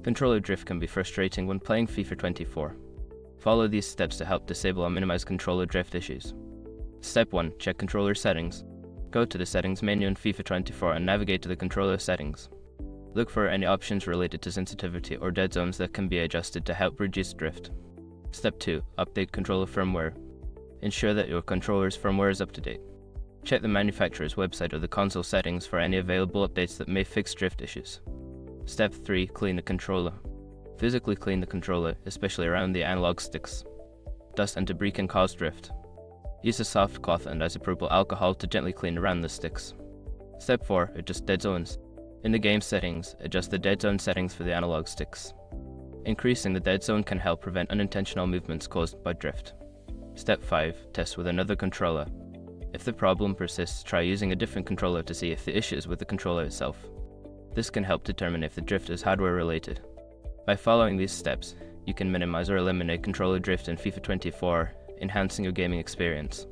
Controller drift can be frustrating when playing FIFA 24. Follow these steps to help disable and minimize controller drift issues. Step 1. Check controller settings. Go to the settings menu in FIFA 24 and navigate to the controller settings. Look for any options related to sensitivity or dead zones that can be adjusted to help reduce drift. Step 2. Update controller firmware. Ensure that your controller's firmware is up to date. Check the manufacturer's website or the console settings for any available updates that may fix drift issues. Step 3. Clean the controller. Physically clean the controller, especially around the analog sticks. Dust and debris can cause drift. Use a soft cloth and isopropyl alcohol to gently clean around the sticks. Step 4. Adjust dead zones. In the game settings, adjust the dead zone settings for the analog sticks. Increasing the dead zone can help prevent unintentional movements caused by drift. Step 5. Test with another controller. If the problem persists, try using a different controller to see if the issue is with the controller itself. This can help determine if the drift is hardware related. By following these steps, you can minimize or eliminate controller drift in FIFA 24, enhancing your gaming experience.